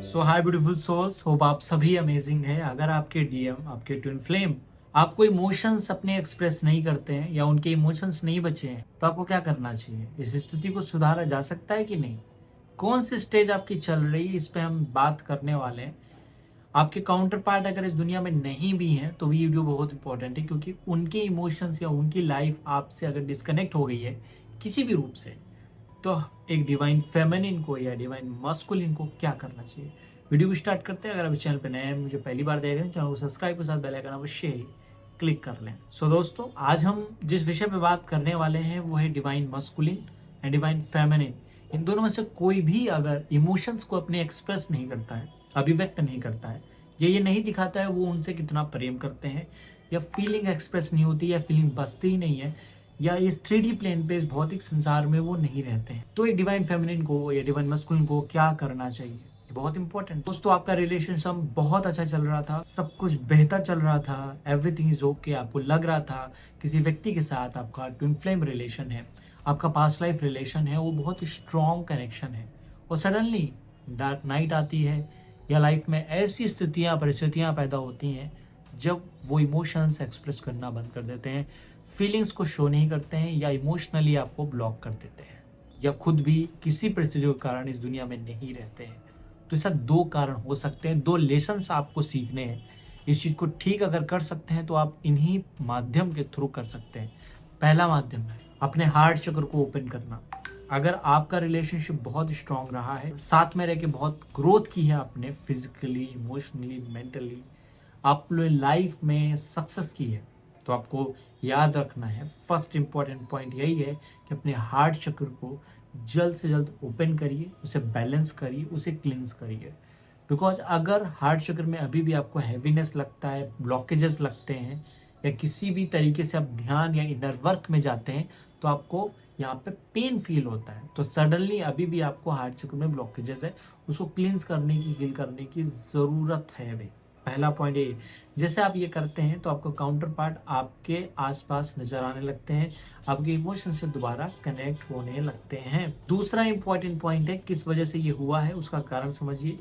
सो हाय beautiful souls, hope आप सभी amazing हैं। अगर आपके डीएम, आपके ट्विन फ्लेम आपको इमोशंस अपने एक्सप्रेस नहीं करते हैं या उनके इमोशंस नहीं बचे हैं, तो आपको क्या करना चाहिए? इस स्थिति को सुधारा जा सकता है कि नहीं? कौन सी स्टेज आपकी चल रही है, इस पे हम बात करने वाले हैं। आपके काउंटर पार्ट अगर इस दुनिया में नहीं भी हैं तो भी वीडियो बहुत इंपॉर्टेंट है, क्योंकि उनके इमोशंस या उनकी लाइफ आपसे अगर डिस्कनेक्ट हो गई है किसी भी रूप से, तो एक डिवाइन फेमिनिन को या डिवाइन मस्कुलिन को क्या करना चाहिए। वीडियो को स्टार्ट करते हैं। अगर आप इस चैनल पर नए हैं, मुझे पहली बार देख रहे हैं, चैनल को सब्सक्राइब के साथ बेल आइकन अवश्य ही क्लिक कर लें। सो दोस्तों, आज हम जिस विषय पे बात करने वाले हैं वो है divine masculine and divine feminine. इन दोनों में से कोई भी अगर इमोशंस को अपने एक्सप्रेस नहीं करता है, अभिव्यक्त नहीं करता है, ये नहीं दिखाता है वो उनसे कितना प्रेम करते हैं, या फीलिंग एक्सप्रेस नहीं होती, या फीलिंग बसती ही नहीं है, या इस 3D प्लेन पे, इस भौतिक संसार में वो नहीं रहते हैं, तो ये डिवाइन फेमिनिन को या डिवाइन मस्कुलिन को क्या करना चाहिए, ये बहुत इंपॉर्टेंट। दोस्तों, आपका रिलेशनशिप बहुत अच्छा चल रहा था, सब कुछ बेहतर चल रहा था, एवरीथिंग इज ओके, आपको लग रहा था किसी व्यक्ति के साथ आपका ट्विन फ्लेम रिलेशन है, आपका पास्ट लाइफ रिलेशन है, वो बहुत स्ट्रॉन्ग कनेक्शन है, और सडनली डार्क नाइट आती है या लाइफ में ऐसी स्थितियां, परिस्थितियां पैदा होती हैं जब वो इमोशंस एक्सप्रेस करना बंद कर देते हैं, फीलिंग्स को शो नहीं करते हैं, या इमोशनली आपको ब्लॉक कर देते हैं, या खुद भी किसी परिस्थितियों के कारण इस दुनिया में नहीं रहते हैं। तो ऐसा दो कारण हो सकते हैं, दो लेसन्स आपको सीखने हैं। इस चीज को ठीक अगर कर सकते हैं तो आप इन्हीं माध्यम के थ्रू कर सकते हैं। पहला माध्यम है अपने हार्ट चक्र को ओपन करना। अगर आपका रिलेशनशिप बहुत स्ट्रांग रहा है, साथ में रह के बहुत ग्रोथ की है आपने, फिजिकली, इमोशनली, मेंटली, आपने लाइफ में सक्सेस की है, तो आपको याद रखना है, फर्स्ट इंपॉर्टेंट पॉइंट यही है कि अपने हार्ट चक्र को जल्द से जल्द ओपन करिए, उसे बैलेंस करिए, उसे क्लींस करिए। बिकॉज अगर हार्ट चक्र में अभी भी आपको हैवीनेस लगता है, ब्लॉकेजेस लगते हैं, या किसी भी तरीके से आप ध्यान या इनर वर्क में जाते हैं तो आपको यहाँ पे पेन फील होता है, तो सडनली अभी भी आपको हार्ट चक्र में ब्लॉकेजेस है, उसको क्लींस करने की, फील करने की जरूरत है भाई। पहला पॉइंट ये, जैसे आप ये करते हैं तो आपका काउंटर पार्ट आपके आसपास नजर आने लगते हैं, आपके इमोशन से दोबारा कनेक्ट होने लगते हैं। दूसरा इंपॉर्टेंट पॉइंट है, किस वजह से ये हुआ है उसका कारण समझिए,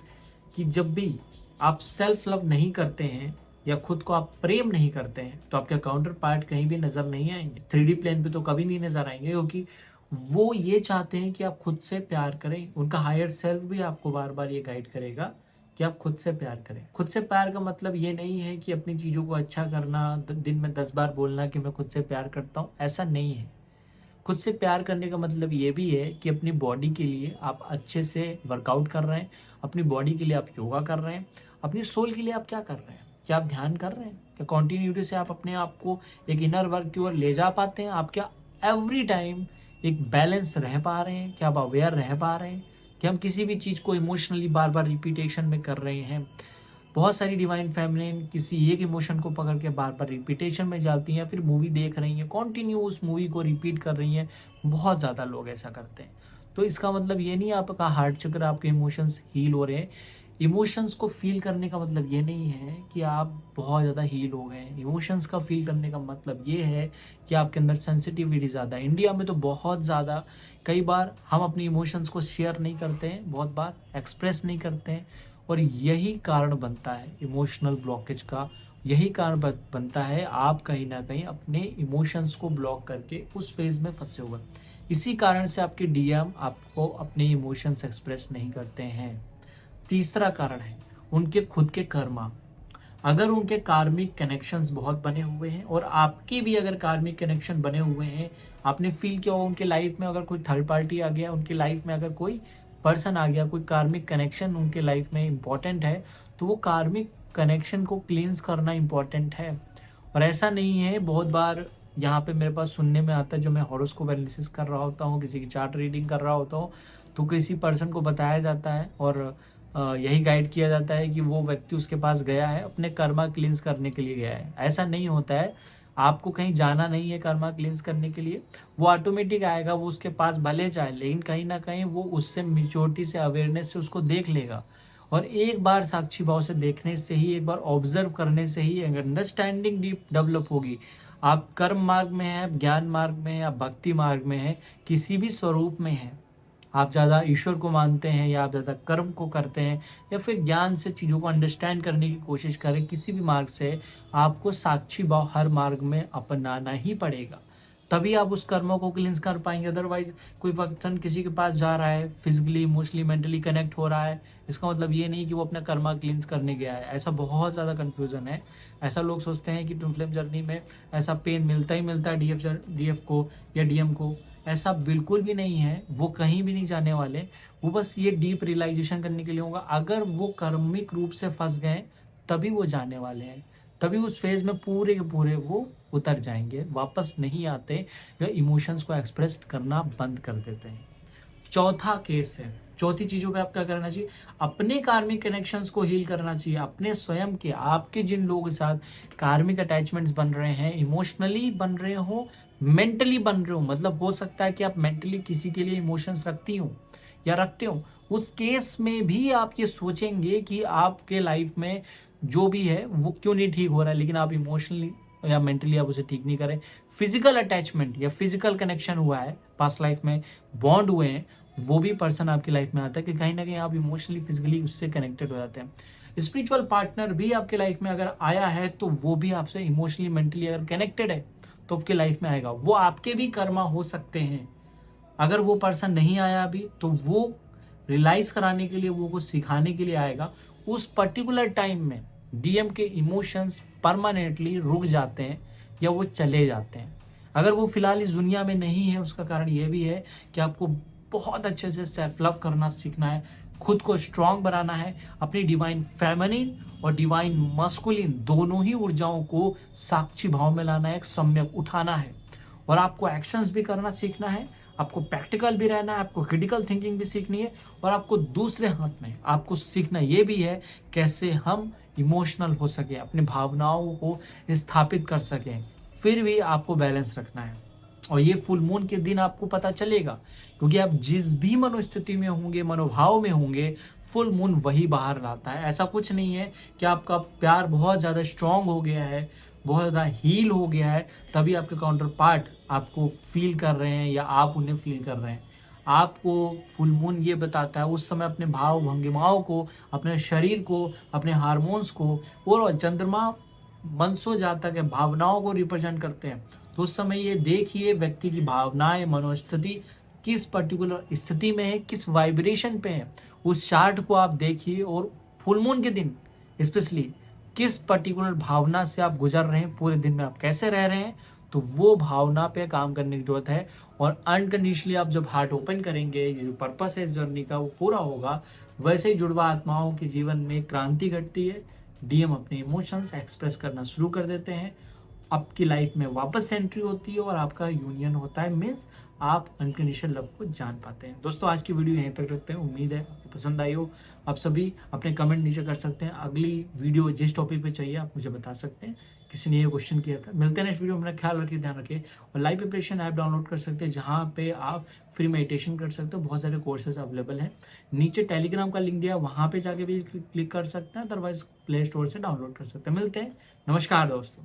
कि जब भी आप सेल्फ लव नहीं करते हैं या खुद को आप प्रेम नहीं करते हैं तो आपके काउंटर पार्ट कहीं भी नजर नहीं आएंगे, 3D प्लेन पे तो कभी नहीं नजर आएंगे, क्योंकि वो ये चाहते हैं कि आप खुद से प्यार करें। उनका हायर सेल्फ भी आपको बार बार ये गाइड करेगा कि आप खुद से प्यार करें। खुद से प्यार का मतलब ये नहीं है कि अपनी चीजों को अच्छा करना, दिन में 10 बार बोलना कि मैं खुद से प्यार करता हूँ, ऐसा नहीं है। खुद से प्यार करने का मतलब ये भी है कि अपनी बॉडी के लिए आप अच्छे से वर्कआउट कर रहे हैं, अपनी बॉडी के लिए आप योगा कर रहे हैं, अपनी सोल के लिए आप क्या कर रहे हैं? क्या आप ध्यान कर रहे हैं? क्या कॉन्टिन्यूटी से आप अपने आप को एक इनर वर्क की ओर ले जा पाते हैं? आप क्या एवरी टाइम एक बैलेंस रह पा रहे हैं? क्या आप अवेयर रह पा रहे हैं कि हम किसी भी चीज को इमोशनली बार बार रिपीटेशन में कर रहे हैं? बहुत सारी डिवाइन फेमिनिन किसी एक इमोशन को पकड़ के बार बार रिपीटेशन में जाती हैं, फिर मूवी देख रही हैं, कॉन्टिन्यू उस मूवी को रिपीट कर रही हैं। बहुत ज़्यादा लोग ऐसा करते हैं। तो इसका मतलब ये नहीं आपका हार्ट चक्र, आपके इमोशंस हील हो रहे हैं। इमोशंस को फील करने का मतलब ये नहीं है कि आप बहुत ज़्यादा हील हो गए। इमोशंस का फील करने का मतलब ये है कि आपके अंदर सेंसिटिविटी ज़्यादा है। इंडिया में तो बहुत ज़्यादा, कई बार हम अपनी इमोशंस को शेयर नहीं करते हैं, बहुत बार एक्सप्रेस नहीं करते हैं, और यही कारण बनता है इमोशनल ब्लॉकेज का। यही कारण बनता है आप कहीं ना कहीं अपने इमोशंस को ब्लॉक करके उस फेज में फंसे हुए। इसी कारण से आपके डीएम आपको अपने इमोशंस एक्सप्रेस नहीं करते हैं। तीसरा कारण है उनके खुद के कर्मा। अगर उनके कार्मिक कनेक्शंस बहुत बने हुए हैं, और आपके भी अगर कार्मिक कनेक्शन बने हुए हैं, आपने फील किया हो उनके लाइफ में अगर कोई थर्ड पार्टी आ गया, उनके लाइफ में अगर कोई पर्सन आ गया, कोई कार्मिक कनेक्शन उनके लाइफ में इंपॉर्टेंट है, तो वो कार्मिक कनेक्शन को क्लींस करना इंपॉर्टेंट है। और ऐसा नहीं है, बहुत बार यहाँ पे मेरे पास सुनने में आता है, जो मैं हॉरोस्कोप एनालिसिस कर रहा होता हूँ, किसी की चार्ट रीडिंग कर रहा होता हूँ, तो किसी पर्सन को बताया जाता है और यही गाइड किया जाता है कि वो व्यक्ति उसके पास गया है, अपने कर्मा क्लींस करने के लिए गया है। ऐसा नहीं होता है, आपको कहीं जाना नहीं है कर्मा क्लींस करने के लिए, वो ऑटोमेटिक आएगा, वो उसके पास भले जाए, लेकिन कहीं ना कहीं वो उससे मेच्योरिटी से, अवेयरनेस से उसको देख लेगा। और एक बार साक्षी भाव से देखने से ही, एक बार ऑब्जर्व करने से ही अंडरस्टैंडिंग डीप डेवलप होगी। आप कर्म मार्ग में हैं, ज्ञान मार्ग में हैं, आप भक्ति मार्ग में हैं, किसी भी स्वरूप में हैं, आप ज़्यादा ईश्वर को मानते हैं या आप ज़्यादा कर्म को करते हैं या फिर ज्ञान से चीज़ों को अंडरस्टैंड करने की कोशिश करें, किसी भी मार्ग से आपको साक्षी भाव हर मार्ग में अपनाना ही पड़ेगा, तभी आप उस कर्मों को क्लिंस कर पाएंगे। अदरवाइज कोई पर्सन किसी के पास जा रहा है, फिजिकली इमोशनली मेंटली कनेक्ट हो रहा है, इसका मतलब ये नहीं कि वो अपना कर्मा क्लिंस करने गया है। ऐसा बहुत ज़्यादा कन्फ्यूज़न है। ऐसा लोग सोचते हैं कि ट्विन फ्लेम जर्नी में ऐसा पेन मिलता ही मिलता है डीएफ को या डीएम को। ऐसा बिल्कुल भी नहीं है, वो कहीं भी नहीं जाने वाले। वो बस ये डीप रियलाइजेशन करने के लिए होगा। अगर वो कर्मिक रूप से फंस गए तभी वो जाने वाले हैं, तभी उस फेज में पूरे के पूरे वो उतर जाएंगे, वापस नहीं आते या इमोशंस को एक्सप्रेस करना बंद कर देते हैं। चौथा केस है, चौथी चीजों पे आप क्या करना चाहिए, अपने कार्मिक कनेक्शंस को हील करना चाहिए। अपने स्वयं के, आपके जिन लोगों के साथ कार्मिक अटैचमेंट्स बन रहे हैं, इमोशनली बन रहे हो, मेंटली बन रहे हो, मतलब हो सकता है कि आप मेंटली किसी के लिए इमोशंस रखती हो या रखते हो, उस केस में भी आप ये सोचेंगे कि आपके लाइफ में जो भी है वो क्यों नहीं ठीक हो रहा है, लेकिन आप इमोशनली या मेंटली आप उसे ठीक नहीं करें। फिजिकल अटैचमेंट या फिजिकल कनेक्शन हुआ है, पास्ट लाइफ में बॉन्ड हुए हैं, वो भी पर्सन आपकी लाइफ में आता है कि कहीं ना कहीं आप इमोशनली फिजिकली उससे कनेक्टेड हो जाते हैं। स्पिरिचुअल पार्टनर भी आपके लाइफ में अगर आया है तो वो भी आपसे इमोशनली मेंटली अगर कनेक्टेड है तो आपके लाइफ में आएगा। वो आपके भी कर्मा हो सकते हैं। अगर वो पर्सन नहीं आया अभी तो वो रियलाइज कराने के लिए, वो कुछ सिखाने के लिए आएगा। उस पर्टिकुलर टाइम में डीएम के इमोशंस परमानेंटली रुक जाते हैं या वो चले जाते हैं। अगर वो फिलहाल इस दुनिया में नहीं है, उसका कारण ये भी है कि आपको बहुत अच्छे से सेल्फ लव करना सीखना है, खुद को स्ट्रांग बनाना है, अपनी डिवाइन फेमिनिन और डिवाइन मस्कुलिन दोनों ही ऊर्जाओं को साक्षी भाव में लाना है, एक सम्यक उठाना है। और आपको एक्शंस भी करना सीखना है, आपको प्रैक्टिकल भी रहना है, आपको क्रिटिकल थिंकिंग भी सीखनी है, और आपको दूसरे हाथ में आपको सीखना ये भी है कैसे हम इमोशनल हो सके, अपनी भावनाओं को स्थापित कर सकें, फिर भी आपको बैलेंस रखना है। और ये फुल मून के दिन आपको पता चलेगा, क्योंकि आप जिस भी मनोस्थिति में होंगे, मनोभाव में होंगे, फुल मून वही बाहर लाता है। ऐसा कुछ नहीं है कि आपका प्यार बहुत ज़्यादा स्ट्रांग हो गया है, बहुत ज़्यादा हील हो गया है, तभी आपके काउंटर पार्ट आपको फील कर रहे हैं या आप उन्हें फील कर रहे हैं। आपको फुल मून ये बताता है उस समय अपने भाव भंगिमाओं को, अपने शरीर को, अपने हार्मोन्स को, और चंद्रमा मनसो जातक है, भावनाओं को रिप्रेजेंट करते हैं। तो उस समय ये देखिए व्यक्ति की भावनाएं, मनोस्थिति किस पर्टिकुलर स्थिति में है, किस वाइब्रेशन पे है, उस चार्ट को आप देखिए। और फुल मून के दिन स्पेशली किस पर्टिकुलर भावना से आप गुजर रहे हैं, पूरे दिन में आप कैसे रह रहे हैं, तो वो भावना पे काम करने की जरूरत है। और अनकंडीशनली आप जब हार्ट ओपन करेंगे, ये जो पर्पस है इस जर्नी का वो पूरा होगा। वैसे ही जुड़वा आत्माओं के जीवन में क्रांति घटती है, डीएम अपने इमोशंस एक्सप्रेस करना शुरू कर देते हैं, आपकी लाइफ में वापस एंट्री होती है और आपका यूनियन होता है, मीन्स आप अनकंडीशनल लव को जान पाते हैं। दोस्तों आज की वीडियो यहीं तक रखते हैं, उम्मीद है आपको पसंद आई हो। आप सभी अपने कमेंट नीचे कर सकते हैं, अगली वीडियो जिस टॉपिक पे चाहिए आप मुझे बता सकते हैं। किसी ने ये क्वेश्चन किया था। मिलते हैं नेक्स्ट वीडियो में, अपना ख्याल रखिए, ध्यान रखिए। और लाइव प्रिपरेशन ऐप डाउनलोड कर सकते हैं, जहाँ पे आप फ्री मेडिटेशन कर सकते हो। बहुत सारे कोर्सेज अवेलेबल हैं। नीचे टेलीग्राम का लिंक दिया, वहाँ पे जाके भी क्लिक कर सकते हैं, अदरवाइज प्ले स्टोर से डाउनलोड कर सकते हैं। मिलते हैं, नमस्कार दोस्तों।